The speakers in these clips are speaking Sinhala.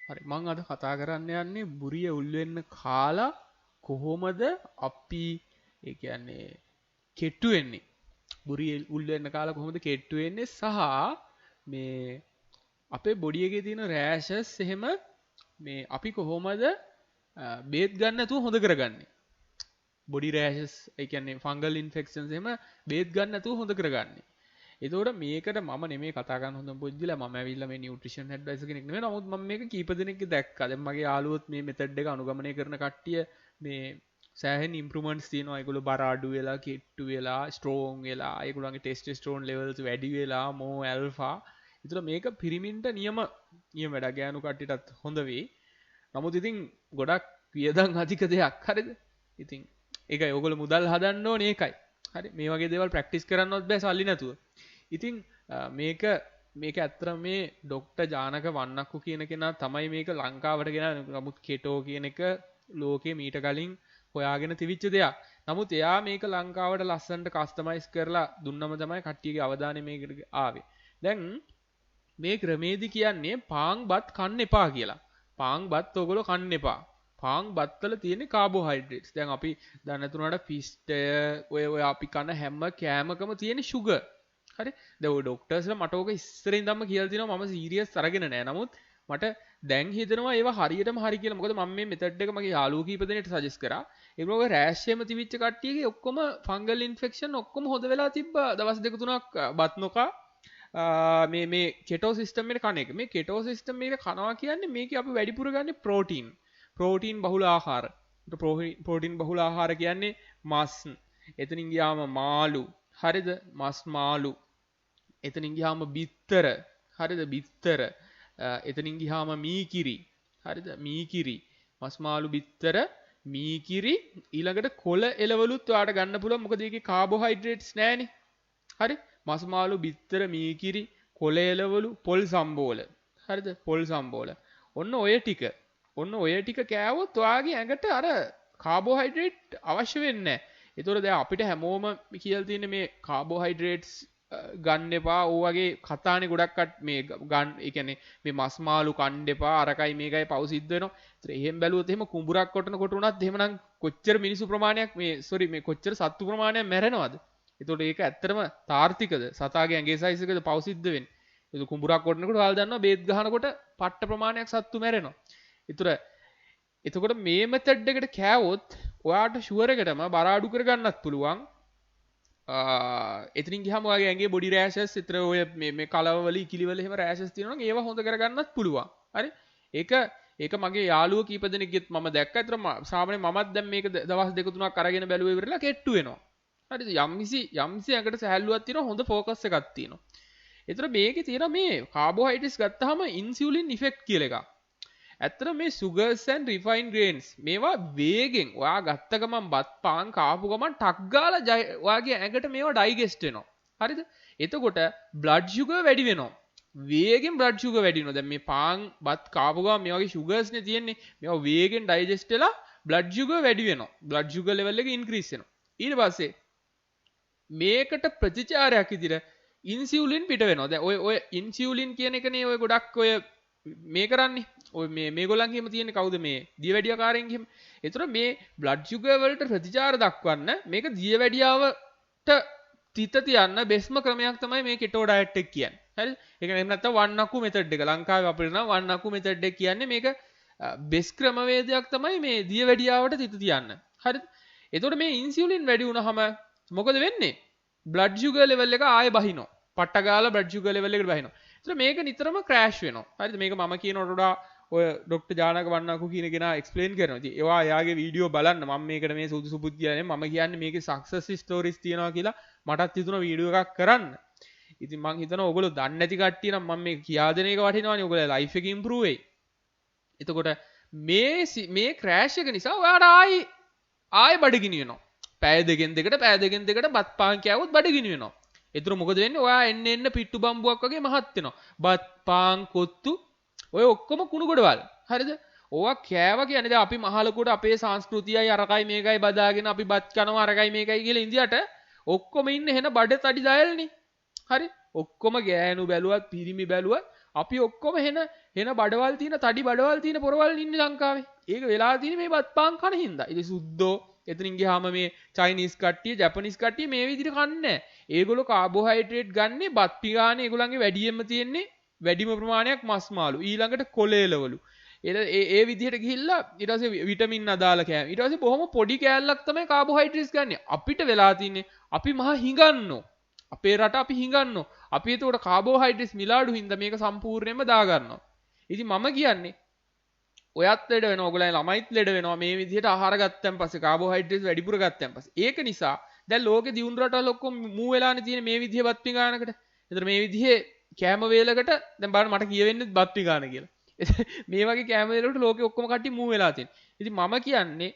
හරි මම අද කතා කරන්න යන්නේ බුරිය උල් වෙන්න කාලා කොහොමද අපි ඒ කියන්නේ කෙට්ටු වෙන්නේ බුරිය උල් වෙන්න කාලා කොහොමද කෙට්ටු වෙන්නේ සහ මේ අපේ බොඩි එකේ තියෙන රෑෂස් එහෙම මේ අපි කොහොමද බේත් ගන්න නැතුව හොඳ කරගන්නේ බොඩි රෑෂස් ඒ කියන්නේ ෆංගල් ඉන්ෆෙක්ෂන්ස් එහෙම බේත් ගන්න නැතුව හොඳ කරගන්නේ එතකොට මේකට මම නෙමෙයි කතා කරන්න හොඳම පොඩ්ඩිලා මම ඇවිල්ලා මේ නියුට්‍රිෂන් ඇඩ්වයිසර් කෙනෙක් නෙමෙයි නමුත් මම මේක කීප දෙනෙක්ගේ දැක්කා දැන් මගේ යාළුවොත් මේ මෙතඩ් එක අනුගමනය කරන කට්ටිය මේ සෑහෙන ඉම්ප්‍රූව්මන්ට්ස් තියෙනවා ඒගොල්ලෝ බර අඩු වෙලා කෙට්ටු වෙලා ස්ට්‍රෝං වෙලා ඒගොල්ලන්ගේ ටෙස්ටෝස්ටෙරෝන් ලෙවල්ස් වැඩි වෙලා මෝ ඇල්ෆා ඒතර මේක පිරිමින්ට නියම වැඩ ගෑනු කට්ටියටත් හොඳ වෙයි නමුත් ඉතින් ගොඩක් වියදම් අධික දෙයක් හරිද ඉතින් ඒකයි ඔයගොල්ලෝ මුදල් හදන්න ඕනේ ඒකයි හරි මේ වගේ දේවල් ප්‍රැක්ටිස් කරන්නවත් බෑ සල්ලි නැතුව ඉතින් මේක ඇත්තටම මේ ડોක්ටර් ජානක වන්නක්කු කියන කෙනා තමයි මේක ලංකාවට ගෙනාවේ නමුත් කෙටෝ කියන එක ලෝකේ මීට කලින් හොයාගෙන තිබිච්ච දෙයක්. නමුත් එයා මේක ලංකාවට ලස්සනට කස්ටමයිස් කරලා දුන්නම තමයි කට්ටියගේ අවධානය මේකට ආවේ. දැන් මේ ක්‍රමේදී කියන්නේ පාන් බත් කන්න එපා කියලා. පාන් බත් ඔයගොල්ලෝ කන්න එපා. පාන් බත් වල තියෙන කාබෝහයිඩ්‍රේට්ස්. දැන් අපි දන්නේ නැතුණාට පිස්ටය ඔය අපි කන හැම කෑමකම තියෙන sugar. හරි දැන් ඔය ડોක්ටර්ස්ලා මට ඕක ඉස්සරින් ඉඳන්ම කියලා තිනවා මම සීරියස් අරගෙන නැහැ. නමුත් මට දැන් හිතෙනවා ඒවා හරියටම හරි කියලා. මොකද මම මේ මෙතඩ් එක මගේ යාළුවෝ කීප දෙනෙක්ට සජෙස්ට් කරා. ඒගොල්ලෝ රෑෂ් එහෙම තිබිච්ච කට්ටියගේ ඔක්කොම ෆංගල් ඉන්ෆෙක්ෂන් ඔක්කොම හොද වෙලා තිබ්බා. දවස් දෙක තුනක් බත් නොකා මේ කෙටෝ සිස්ටම් එකට කන එක. මේ කෙටෝ සිස්ටම් එකට කනවා කියන්නේ මේකේ අපි වැඩිපුර ගන්න ප්‍රෝටීන් බහුල ආහාර. ප්‍රෝටීන් බහුල ආහාර කියන්නේ මස්. එතනින් ගියාම මාළු. හරිද? මස් මාළු. එතනින් ගියාම බිත්තර. හරිද? බිත්තර. එතනින් ගියාම මීකිරි. හරිද? මීකිරි. මස් මාළු බිත්තර මීකිරි ඊළඟට කොළ එළවලුත් ඔයාලට ගන්න පුළුවන් මොකද ඒකේ කාබෝහයිඩ්‍රේට්ස් නැහැනේ. හරි? මස් මාළු බිත්තර මීකිරි කොළ එළවලු පොල් සම්බෝල. හරිද? පොල් සම්බෝල. ඔන්න ඔය ටික කෑවොත් ඔයාගේ ඇඟට අර කාබෝහයිඩ්‍රේට් අවශ්‍ය වෙන්නේ නැහැ. ඒතකොට දැන් අපිට හැමෝම කියලා තියෙන්නේ මේ කාබෝහයිඩ්‍රේට්ස් ගන්න එපා. ඕ වගේ කතානේ ගොඩක් මේ ගන්න ඒ කියන්නේ මේ මස් මාළු කන්න එපා. අරකයි මේකයි පව් සිද්ධ වෙනවා. ඒතර එහෙම බැලුවොත් එහෙම කුඹුරක් කොටනකොට උනත් එහෙමනම් කොච්චර මිනිසු ප්‍රමාණයක් මේ කොච්චර සත්තු ප්‍රමාණයක් මැරෙනවද? ඒතකොට ඒක ඇත්තටම තාර්ථිකද? සතාගේ ඇඟේ සයිස් එකද පව් සිද්ධ වෙන්නේ. ඒක කුඹුරක් කොටනකොට ඔයාලා දන්නවා බේත් ගහනකොට පට්ට ප්‍රමාණයක් සත්තු මැරෙනවා. එතකොට මේ මෙතඩ් එකට කෑවොත් ඔයාට ෂුවර් එකටම බර අඩු කරගන්නත් පුළුවන්. එතනින් ගියාම ඔයාගේ ඇඟේ බොඩි රෑෂස් විතර ඔය මේ කලවවල ඉකිලිවල එහෙම රෑෂස් තියෙනවා නම් ඒවා හොඳ කරගන්නත් පුළුවන්. හරි? ඒක මගේ යාළුවෝ කීප දෙනෙක්ගෙත් මම දැක්කා. ඒතර සාමාන්‍යයෙන් මමත් දැන් මේක දවස් දෙක තුනක් අරගෙන බැලුවේ ඉවරලා කෙට්ටු වෙනවා. හරිද? යම්සි ඇඟට සැහැල්ලුවක් තියෙනවා හොඳ ફોකස් එකක් තියෙනවා. ඒතර මේකේ තියෙන මේ කාබෝහයිඩ්‍රේට්ස් ගත්තාම ඉන්සියුලින් ඉෆෙක්ට් කියලා එකක්. ඇත්තට මේ sugars and refined grains මේවා වේගෙන් ඔයා ගත්ත ගමන් බත් පාන් කාපු ගමන් ටක් ගාලා ඔයාගේ ඇඟට මේවා ඩයිජෙස්ට් වෙනවා. හරිද? එතකොට blood sugar වැඩි වෙනවා. වේගෙන් blood sugar වැඩි වෙනවා. දැන් මේ පාන් බත් කාපු ගමන් මේ වගේ sugars නේ තියෙන්නේ. මේවා වේගෙන් ඩයිජෙස්ට් වෙලා blood sugar වැඩි වෙනවා. blood sugar level එක increase වෙනවා. ඊට පස්සේ මේකට ප්‍රතිචාරයක් විදිහට ඉන්සියුලින් පිට වෙනවා. දැන් ඔය ඉන්සියුලින් කියන එකනේ ඔය ගොඩක් ඔය මේ කරන්නේ ඔය මේගොල්ලන්ගෙම තියෙන කවුද මේ දියවැඩියාකාරයන්ගෙම. ඒතර මේ blood sugar වලට ප්‍රතිචාර දක්වන්න මේක දියවැඩියාවට තිත තියන්න බෙස්ම ක්‍රමයක් තමයි මේ keto diet එක කියන්නේ. හරිද? ඒක නෙමෙයි නැත්තම් වන්නක්කු මෙතඩ් එක. ලංකාවේ අපිට නම් වන්නක්කු මෙතඩ් එක කියන්නේ මේක බෙස් ක්‍රමවේදයක් තමයි මේ දියවැඩියාවට තිත තියන්න. හරිද? ඒතකොට මේ ඉන්සියුලින් වැඩි වුණාම මොකද වෙන්නේ? blood sugar level එක ආයෙ බහිනවා. පට්ට ගාලා blood sugar level එකට බහිනවා. ඒතර මේක නිතරම ක්‍රෑෂ් වෙනවා. හරිද? මේක මම කියනකොට වඩා ඔය ડોක්ටර් ජානක වන්නක්කු කියන කෙනා එක්ස්ප්ලেইন කරනවා. ඉතින් ඒවා එයාගේ වීඩියෝ බලන්න. මම මේකට මේ සුදුසු පුත් කියන්නේ මම කියන්නේ මේකේ සක්සස් ස්ටෝරිස් තියෙනවා කියලා මටත් හිතුණා වීඩියෝ එකක් කරන්න. ඉතින් මං හිතනවා ඔයගොල්ලෝ දන්නේ නැති කට්ටිය නම් මම මේක කියා දෙන එක වටිනවනේ. ඔයගොල්ලෝ ලයිෆ් එක ඉම්ප්‍රූව් වෙයි. එතකොට මේ ක්‍රෑෂ් එක නිසා ඔයාට ආයෙ බඩගිනි වෙනවා. පැය දෙකෙන් දෙකට බත් පාන් කෑවොත් බඩගිනි වෙනවා. ඒතර මොකද වෙන්නේ? ඔයා එන්න පිට්ටු බම්බුවක් වගේ මහත් වෙනවා. බත් පාන් කොත්තු ඔය ඔක්කොම කුණු ගොඩවල්. හරිද? ඕවා කෑවා කියන්නේ දැන් අපි මහලකුවට අපේ සංස්කෘතියයි අරකයි මේකයි බදාගෙන අපි බත් කනවා අරකයි මේකයි කියලා ඉන්දියට ඔක්කොම ඉන්නේ එහෙන බඩ තඩි දයල්නේ. හරි? ඔක්කොම ගෑනු බැලුවත් පිරිමි බැලුවත් අපි ඔක්කොම හෙන බඩවල් තියෙන තඩි බඩවල් තියෙන පොරවල් ඉන්නේ ලංකාවේ. ඒක වෙලා තියෙන්නේ මේ බත් පාන් කන හින්දා. ඉතින් සුද්දෝ එතනින් ගියාම මේ චයිනීස් කට්ටිය, ජපනීස් කට්ටිය මේ විදිහට කන්නේ නැහැ. ඒගොල්ලෝ කාබෝහයිඩ්‍රේට් ගන්නේ බත් පිගානේ ඒගොල්ලන්ගේ වැඩියෙන්ම තියෙන්නේ වැඩිම ප්‍රමාණයක් මස් මාළු. ඊළඟට කොලේලවලු. ඒ විදිහට ගිහිල්ලා ඊට පස්සේ විටමින් අදාළ කෑම. ඊට පස්සේ බොහොම පොඩි කෑල්ලක් තමයි කාබෝහයිඩ්‍රේට්ස් ගන්න. අපිට වෙලා තින්නේ අපි මහා හිඟන්නෝ. අපේ රට අපි හිඟන්නෝ. අපි ඒකට කාබෝහයිඩ්‍රේට්ස් මිලාඩු හින්දා මේක සම්පූර්ණයෙන්ම දා ගන්නවා. ඉතින් මම කියන්නේ ඔයත් ලෙඩ වෙනවා, ඔයගොල්ලන් ළමයිත් ලෙඩ වෙනවා මේ විදිහට ආහාර ගත්තන් පස්සේ කාබෝහයිඩ්‍රේට්ස් වැඩිපුර ගත්තන් පස්සේ. ඒක නිසා දැන් ලෝකේ දියුණු රටවල් ඔක්කොම මූ වෙලානේ තියෙන මේ විදිහේ බත් පිඟානකට. ඒතර මේ විදිහේ කෑම වේලකට දැන් බලන්න මට කියවෙන්නේ බත් පිඟාන කියලා. මේ වගේ කෑම වේලකට ලෝකේ ඔක්කොම කට්ටිය මූ වෙලා තියෙනවා. ඉතින් මම කියන්නේ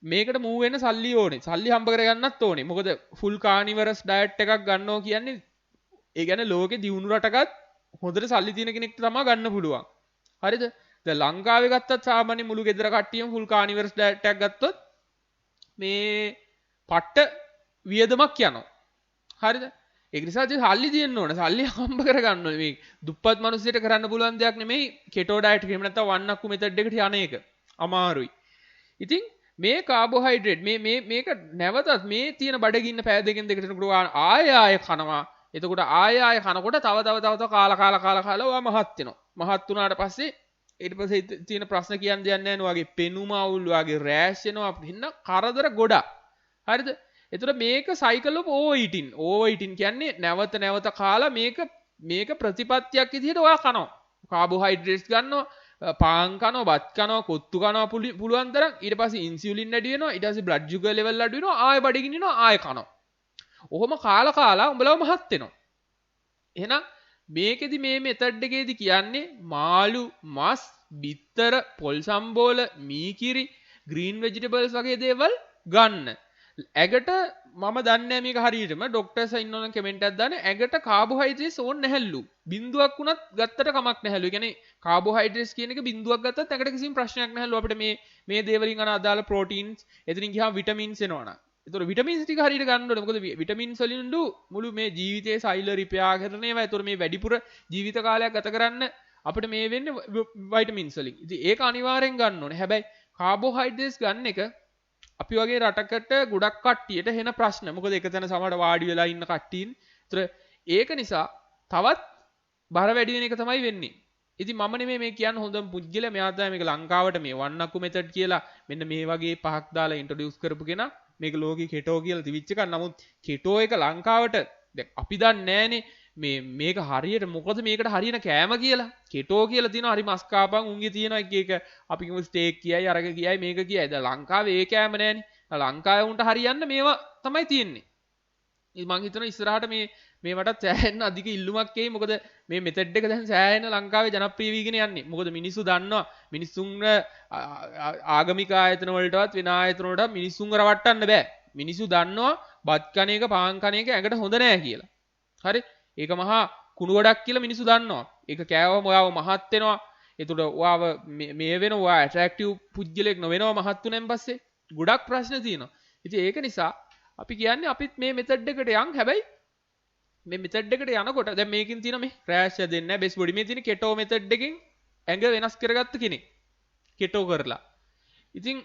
මේකට මූ වෙන්න සල්ලි ඕනේ. සල්ලි හම්බ කරගන්නත් ඕනේ. මොකද ෆුල් කානිවරස් ඩයට් එකක් ගන්නවා කියන්නේ ඒ කියන්නේ ලෝකේ දියුණු රටකත් හොඳට සල්ලි තියෙන කෙනෙක්ට තමයි ගන්න පුළුවන්. හරිද? දැන් ලංකාවේ ගත්තත් සාමාන්‍ය මුළු ගෙදර කට්ටියම ෆුල් කානිවරස් ඩයට් එකක් ගත්තොත් මේ පට්ට වියදමක් යනවා. හරිද? ඒක නිසා ඉතින් සල්ලි තියෙන්න ඕන. සල්ලි හම්බ කරගන්න ඕනේ. මේ දුප්පත් මිනිස්සුන්ට කරන්න පුළුවන් දෙයක් නෙමෙයි කෙටෝ ඩයට් එක. එහෙම නැත්නම් වන්නක්කු මෙතඩ් එකට යන එක. අමාරුයි. ඉතින් මේ කාබෝහයිඩ්‍රේට් මේක නැවතත් මේ තියෙන බඩගින්න පෑ දෙකෙන් දෙකට යනකොට ආය කනවා. එතකොට ආය කනකොට තව කාලා ඔයා මහත් වෙනවා. මහත් වුණාට පස්සේ ඊට පස්සේ තියෙන ප්‍රශ්න කියන්න දෙයක් නැහැ නේ. වගේ පෙනුම අවුල් වගේ රෑෂ් වෙනවා. හින්න කරදර ගොඩක්. හරිද? එතකොට මේක සයිකල් ඔෆ් ඕවර් ඊටින්. ඕවර් ඊටින් කියන්නේ නැවත කාලා මේක ප්‍රතිපත්තියක් විදිහට ඔයා කනවා. කාබෝහයිඩ්‍රේට්ස් ගන්නවා, පාන් කනවා, බත් කනවා, කොත්තු කනවා පුළුවන් තරම්. ඊට පස්සේ ඉන්සියුලින් වැඩි වෙනවා. ඊට පස්සේ බ්ලඩ් සුගර් ලෙවල් අඩු වෙනවා. ආයෙ බඩගින්න වෙනවා. ආයෙ කනවා. ඔහොම කාලා උඹලව මහත් වෙනවා. එහෙනම් මේකෙදි මේ මෙතඩ් එකේදී කියන්නේ මාළු, මස්, බිත්තර, පොල් සම්බෝල, මීකිරි, ග්‍රීන් වෙජිටබල්ස් වගේ දේවල් ගන්න. ඇගට මම දන්නේ මේක හරියටම ડોක්ටර්ස් ඉන්නවනම් කමෙන්ට් එකක් දාන්න. ඇගට කාබෝහයිඩ්‍රේට්ස් ඕන නැහැලු. බින්දුවක් වුණත් ගත්තට කමක් නැහැලු. ඒ කියන්නේ කාබෝහයිඩ්‍රේට්ස් කියන එක බින්දුවක් ගත්තත් ඇඟට කිසිම ප්‍රශ්නයක් නැහැලු. අපිට මේ දේවලින් අන අදාළ ප්‍රෝටීන්ස්, එතනින් ගියාම විටමින්ස් එනවනම්. ඒතකොට විටමින්ස් ටික හරියට ගන්න ඕනේ. මොකද විටමින්ස් වලින් මුළු මේ ජීවිතයේ සෛල රිපෙයාර් කරන ඒවා. ඒතකොට මේ වැඩිපුර ජීවිත කාලයක් ගත කරන්න අපිට මේ වෙන්නේ විටමින්ස් වලින්. ඉතින් ඒක අනිවාර්යෙන් ගන්න ඕනේ. හැබැයි කාබෝහයිඩ්‍රේට්ස් ගන්න එක අපි වගේ රටකට ගොඩක් කට්ටියට හෙන ප්‍රශ්න. මොකද එක තැන සමහර වාඩි වෙලා ඉන්න කට්ටියන්. ඒතර ඒක නිසා තවත් බර වැඩි වෙන එක තමයි වෙන්නේ. ඉතින් මම නෙමෙයි මේ කියන්න හොඳම පුද්ගලයා. මෙයා තමයි මේක ලංකාවට මේ වන්නක්කු මෙතඩ් කියලා මෙන්න මේ වගේ පහක් දාලා ඉන්ට්‍රොඩියුස් කරපු කෙනා. මේක ලෝකේ කෙටෝ කියලා තිබිච්ච එකක්. නමුත් කෙටෝ එක ලංකාවට දැන් අපි දන්නේ නැහනේ මේක හරියට මොකද මේකට හරියන කෑම කියලා. කෙටෝ කියලා තියෙනවා. හරි මස් කාපන් උන්ගේ තියෙනවා එක අපි කිව්ව ස්ටේක් කියයි අරග කියයි මේක කියයි. දැන් ලංකාවේ ඒ කෑම නැහනේ. ලංකාවේ උන්ට හරියන්න මේවා තමයි තියෙන්නේ. ඉතින් මං හිතනවා ඉස්සරහට මේවටත් සෑහෙන අධික ඉල්ලුමක් එයි. මොකද මේ මෙතඩ් එක දැන් සෑහෙන ලංකාවේ ජනප්‍රිය වීගෙන යන්නේ. මොකද මිනිස්සු දන්නවා මිනිස්සුන්ව ආගමික ආයතන වලටවත් වෙන ආයතන වලටවත් මිනිස්සුන්ව රවට්ටන්න බෑ. මිනිස්සු දන්නවා බත් කන එක පාන් කන එක ඇඟට හොඳ නෑ කියලා. හරි? ඒක මහා කුණු ගොඩක් කියලා මිනිස්සු දන්නවා. ඒක කෑවම ඔයාව මහත් වෙනවා. එතකොට ඔයාව මේ වෙන ඔයා ඇට්‍රැක්ටිව් පුජ්‍යලෙක් නොවෙනවා මහත් වුණෙන් පස්සේ. ගොඩක් ප්‍රශ්න තියෙනවා. ඉතින් ඒක නිසා අපි කියන්නේ අපිත් මේ මෙතඩ් එකට යන්. හැබැයි මේ මෙතඩ් එකට යනකොට දැන් මේකෙන් තියෙන මේ ක්‍රෑෂ් හැදෙන්නේ නැහැ. බෙස් බොඩි මේ තියෙන කෙටෝ මෙතඩ් එකෙන් ඇඟ වෙනස් කරගත්ත කෙනෙක්. කෙටෝ කරලා. ඉතින්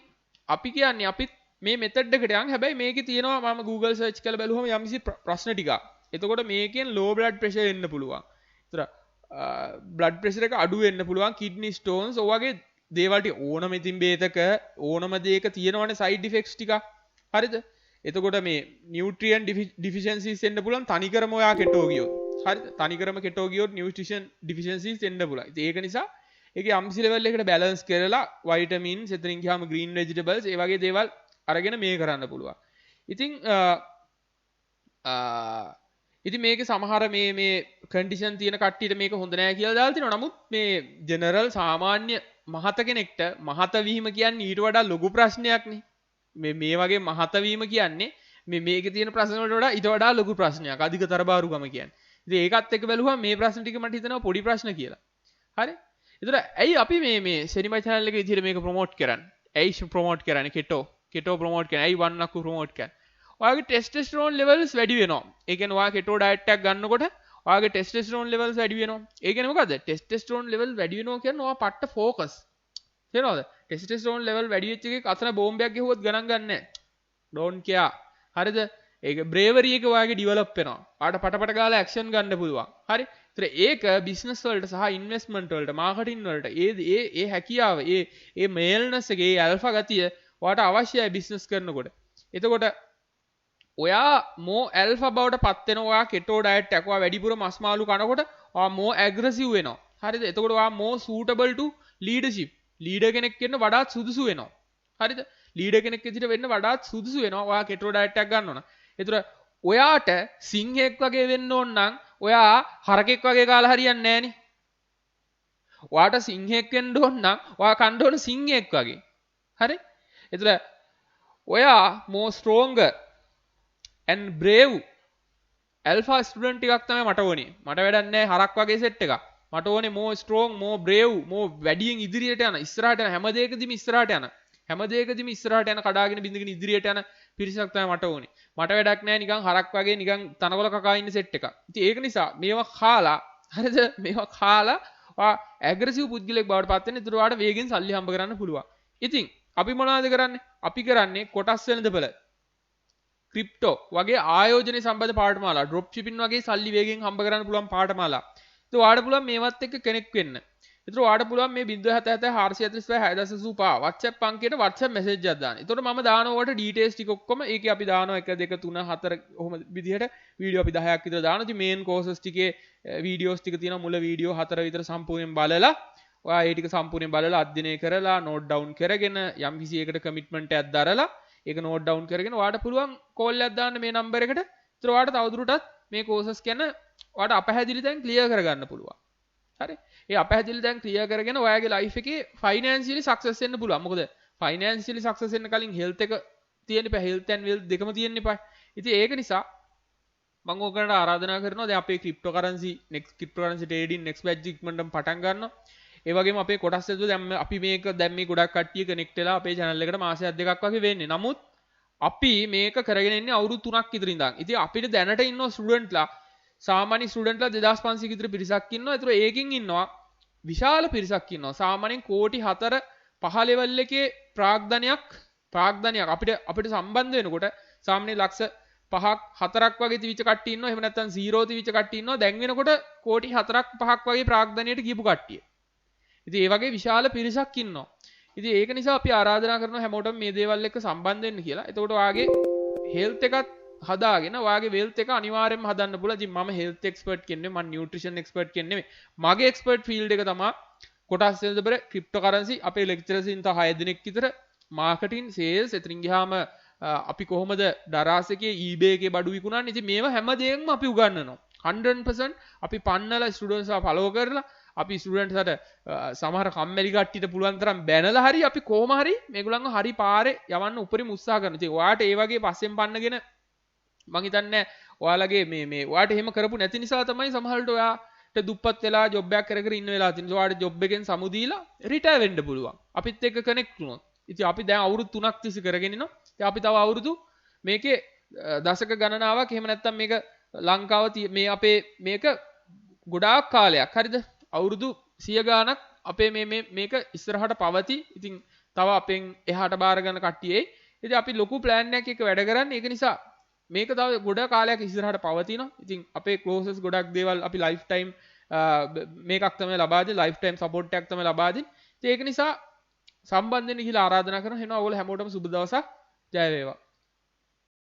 අපි කියන්නේ අපිත් මේ මෙතඩ් එකට යන්. හැබැයි මේකේ තියෙනවා මම Google search කරලා බැලුවම යම්කිසි ප්‍රශ්න ටිකක්. එතකොට මේකෙන් low blood pressure එන්න පුළුවන්. ඒතර blood pressure එක අඩු වෙන්න පුළුවන්. kidney stones ඔය වගේ දේවල් ටික ඕනම ඉතින් බේතක ඕනම දෙයක තියෙනවනේ side effects ටික. හරිද? එතකොට මේ නියුට්‍රියන් ඩිෆිෂන්සිස් එන්න පුළුවන් තනිකරම ඔයා කෙටෝ ගියොත්. හරිද? තනිකරම කෙටෝ ගියොත් නියුට්‍රිෂන් ඩිෆිෂන්සිස් එන්න පුළුවන්. ඉතින් ඒක නිසා ඒකේ යම්සි ලෙවල් එකකට බැලන්ස් කරලා වයිටමින්ස් එතනින් ගියාම ග්‍රීන් වෙජිටබල්ස් ඒ වගේ දේවල් අරගෙන මේ කරන්න පුළුවන්. ඉතින් මේක සමහර මේ කන්ඩිෂන් තියෙන කට්ටියට මේක හොඳ නෑ කියලා දාලා තිනවා. නමුත් මේ ජෙනරල් සාමාන්‍ය මහත කෙනෙක්ට මහත වීම කියන්නේ ඊට වඩා ලොකු ප්‍රශ්නයක් නේ. මේ වගේ මහත වීම කියන්නේ මේකේ තියෙන ප්‍රශ්න වලට වඩා ඊට වඩා ලොකු ප්‍රශ්නයක්. අධිකතර බාරුකම කියන්නේ. ඉතින් ඒකත් එක්ක බැලුවම මේ ප්‍රශ්න ටික මට හිතෙනවා පොඩි ප්‍රශ්න කියලා. හරි? ඒතර ඇයි අපි මේ සෙනිමයි channel එකේ විදිහට මේක ප්‍රොමෝට් කරන්නේ? ඇයි ප්‍රොමෝට් කරන්නේ කෙටෝ ප්‍රොමෝට් කරන්නේ? ඇයි වන්නක්කු ප්‍රොමෝට් කරන්නේ? ඔයාගේ ටෙස්ටෙස්ටරෝන් ලෙවල්ස් වැඩි වෙනවා. ඒ කියන්නේ ඔයා කෙටෝ ඩයට් එකක් ගන්නකොට ඔයාගේ ටෙස්ටෙස්ටරෝන් ලෙවල්ස් වැඩි වෙනවා. ඒ කියන්නේ මොකද්ද? ටෙස්ටෙස්ටරෝන් ලෙවල් වැඩි වෙනවා කියන්නේ ඔයා පට්ට ફોකස්. තේරෙනවද? ටෙස්ටෙස්ටරෝන් ලෙවල් වැඩි වෙච්ච එකේ අතන බෝම්බයක් ගහුවොත් ගණන් ගන්නෑ. Don't care. හරිද? ඒක බ්‍රේවරි එක ඔයාගේ ඩිවෙලොප් වෙනවා. ඔයාට පටපට ගාලා ඇක්ෂන් ගන්න පුළුවන්. හරි? ඒතර ඒක බිස්නස් වලට සහ ඉන්වෙස්ට්මන්ට් වලට මාකටිං වලට ඒ හැකියාව ඒ මේල්නස් එකේ ඒ ඇල්ෆා ගතිය ඔයාට අවශ්‍යයි බිස්නස් කරනකොට. එතකොට ඔයා මෝ ඇල්ෆා බවට පත් වෙනවා. ඔයා කෙටෝ ඩයට් එකක් ඔයා වැඩිපුර මස් මාළු කනකොට ඔයා මෝ ඇග්‍රෙසිව් වෙනවා. හරිද? එතකොට ඔයා මෝ සූටබල් ටු ලීඩර්ෂිප්. ලීඩර් කෙනෙක් වෙන්න වඩාත් සුදුසු වෙනවා. හරිද? ලීඩර් කෙනෙක් විදිහට වෙන්න වඩාත් සුදුසු වෙනවා. ඔයා කෙටෝ ඩයට් එකක් ගන්න ඕන. ඒතර ඔයාට සිංහෙක් වගේ වෙන්න ඕන නම් ඔයා හරකෙක් වගේ කාලා හරියන්නේ නැහනේ. ඔයාට සිංහෙක් වෙන්න ඕන නම් ඔයා කන්න ඕන සිංහෙක් වගේ. හරි? ඒතර ඔයා more stronger and brave alpha student එකක් තමයි මට ඕනේ. මට වැඩක් නැහැ හරක් වගේ සෙට් එකක්. මට ඕනේ more strong, more brave, more වැඩියෙන් ඉදිරියට යන, ඉස්සරහට යන, හැම දෙයකදීම ඉස්සරහට යන. හැම දෙයකදීම ඉස්සරහට යන කඩාගෙන බින්දගෙන ඉදිරියට යන පිරිසක් තමයි මට ඕනේ. මට වැඩක් නැහැ නිකන් හරක් වගේ නිකන් තනකොළ කකා ඉන්න සෙට් එකක්. ඉතින් ඒක නිසා මේවා කාලා හරිද? මේවා කාලා ඔයා ඇග්‍රෙසිව් පුද්ගලෙක් බවට පත් වෙන. ඒතර ඔයාට වේගෙන් සල්ලි හම්බ කරන්න පුළුවන්. ඉතින් අපි මොනවද කරන්නේ? අපි කරන්නේ කොටස් වෙළඳපොළ, ක්‍රිප්ටෝ වගේ ආයෝජන සම්බන්ධ පාඨමාලා, ඩ්‍රොප් ෂිපින් වගේ සල්ලි වේගෙන් හම්බ කරන්න පුළුවන් පාඨමාලා. ඒත් ඔයාට පුළුවන් මේවත් එක්ක කෙනෙක් වෙන්න. ඒතර ඔයාට පුළුවන් මේ 077 446 6085 WhatsApp අංකයට WhatsApp message එකක් දාන්න. ඒතකොට මම දානවා ඔයාලට details ටික ඔක්කොම. ඒකේ අපි දානවා 1 2 3 4 ඔහොම විදිහට වීඩියෝ අපි 10ක් විතර දානවා. ඉතින් main courses ටිකේ වීඩියෝස් ටික තියෙනවා. මුල වීඩියෝ 4 විතර සම්පූර්ණයෙන් බලලා ඔයා ඒ ටික සම්පූර්ණයෙන් බලලා අධ්‍යයනය කරලා නෝට් ඩවුන් කරගෙන යම් කිසි එකකට කමිට්මන්ට් එකක් දරලා ඒක නෝට් ඩවුන් කරගෙන ඔයාට පුළුවන් කෝල් එකක් දාන්න මේ නම්බර් එකට. ඒතර ඔයාට තවදුරටත් මේ courses ගැන ඔයාට අපහැදිලි තැන් ක්ලියර් කරගන්න පුළුවන්. හරි? ඒ අපහැදිලි තැන් ක්ලියර් කරගෙන ඔයාගේ ලයිෆ් එකේ ෆයිනෑන්ෂියලි සක්සස් වෙන්න පුළුවන්. මොකද ෆයිනෑන්ෂියලි සක්සස් වෙන්න කලින් හෙල්ත් එක තියෙන්න එපා. හෙල්ත් ඇන්ඩ් වෙල්ත් දෙකම තියෙන්න එපා. ඉතින් ඒක නිසා මම ඔයගලට ආරාධනා කරනවා දැන් අපේ ක්‍රිප්ටෝ කරන්සි ට්‍රේඩින් නෙක්ස්ට් බැච් ඉක්මනටම පටන් ගන්නවා. ඒ වගේම අපේ කොටස් වල දැන් අපි මේක දැන් මේ ගොඩක් කට්ටිය කනෙක්ට් වෙලා අපේ channel එකට මාසයක් දෙකක් වගේ වෙන්නේ. නමුත් අපි මේක කරගෙන ඉන්නේ අවුරුදු 3ක් විතර ඉඳන්. ඉතින් අපිට දැනට ඉන්න ස්ටුඩන්ට්ලා සාමාන්‍ය ස්ටුඩන්ට්ලා 2500 විතර පිරිසක් ඉන්නවා. ඒතර ඒකෙන් ඉන්නවා විශාල පිරිසක් ඉන්නවා. සාමාන්‍යයෙන් කෝටි 4 5 ලෙවල් එකේ ප්‍රාග්ධනයක් අපිට සම්බන්ධ වෙනකොට සාමාන්‍ය ලක්ෂ 5ක් 4ක් වගේ තිවිච්ච කට්ටිය ඉන්නවා. එහෙම නැත්නම් 0 තිවිච්ච කට්ටිය ඉන්නවා. දැන් වෙනකොට කෝටි 4ක් 5ක් වගේ ප්‍රාග්ධනයට ගියපු කට්ටිය. ඉතින් ඒ වගේ විශාල පිරිසක් ඉන්නවා. ඉතින් ඒක නිසා අපි ආරාධනා කරනවා හැමෝටම මේ දේවල් එක්ක සම්බන්ධ වෙන්න කියලා. එතකොට ඔයාගේ හෙල්ත් එකත් හදාගෙන ඔයාගේ වෙල්ත් එක අනිවාර්යෙන්ම හදන්න පුළුවන්. ඉතින් මම හෙල්ත් එක්ස්පර්ට් කියන්නේ මම නියුට්‍රිෂන් එක්ස්පර්ට් කියන්නේ නෙමෙයි. මගේ එක්ස්පර්ට් ෆීල්ඩ් එක තමයි කොටස් වෙළඳපොළ, ක්‍රිප්ටෝ කරන්සි. අපේ ලෙක්චරර්ස් ඉන්න 6 දෙනෙක් විතර මාකටිං, සේල්ස්, එතනින් ගියාම අපි කොහොමද Daraz එකේ eBay එකේ බඩු විකුණන්නේ. ඉතින් මේවා හැම දෙයක්ම අපි උගන්වනවා. 100% අපි පන්නලා ස්ටුඩන්ට්ස්ලා ෆලෝ කරලා අපි ස්ටුඩන්ට්ස්ලාට සමහර කම්මැලි කට්ටියට පුළුවන් තරම් බැනලා හරි අපි කොහොම හරි මේගොල්ලන්ව හරි පාරේ යවන්න උපරිම උත්සාහ කරනවා. ඉතින් ඔයාට ඒ වගේ පස්සෙන් පන්නගෙන මං හිතන්නේ ඔයාලගේ මේ ඔයාට එහෙම කරපු නැති නිසා තමයි සමහරවිට ඔයාට දුප්පත් වෙලා ජොබ් එකක් කර කර ඉන්න වෙලාව තියෙනවා. ඔයාට ජොබ් එකෙන් සමුදීලා රිටයර් වෙන්න පුළුවන්. අපිත් එක්ක කනෙක්ට් වුණොත්. ඉතින් අපි දැන් අවුරුදු 3ක් තිස්සේ කරගෙන ඉනවා. ඉතින් අපි තව අවුරුදු මේකේ දශක ගණනාවක් එහෙම නැත්නම් මේක ලංකාව මේ අපේ මේක ගොඩාක් කාලයක් හරිද? අවුරුදු 100 ගාණක් අපේ මේක ඉස්සරහට පවති. ඉතින් තව අපෙන් එහාට බාර ගන්න කට්ටියේ. ඉතින් අපි ලොකු ප්ලෑන් එකක් එක වැඩ කරන්නේ. ඒක නිසා මේක තව ගොඩ කාලයක් ඉස්සරහට පවතිනවා. ඉතින් අපේ ක්ලෝසස් ගොඩක් දේවල් අපි ලයිෆ් ටයිම් මේකක් තමයි ලබා දෙන්නේ. ලයිෆ් ටයිම් සපෝට් එකක් තමයි ලබා දෙන්නේ. ඉතින් ඒක නිසා සම්බන්ධ වෙන්න කියලා ආරාධනා කරනවා. එහෙනම් ඔයගොල්ලෝ හැමෝටම සුබ දවසක්. ජය වේවා.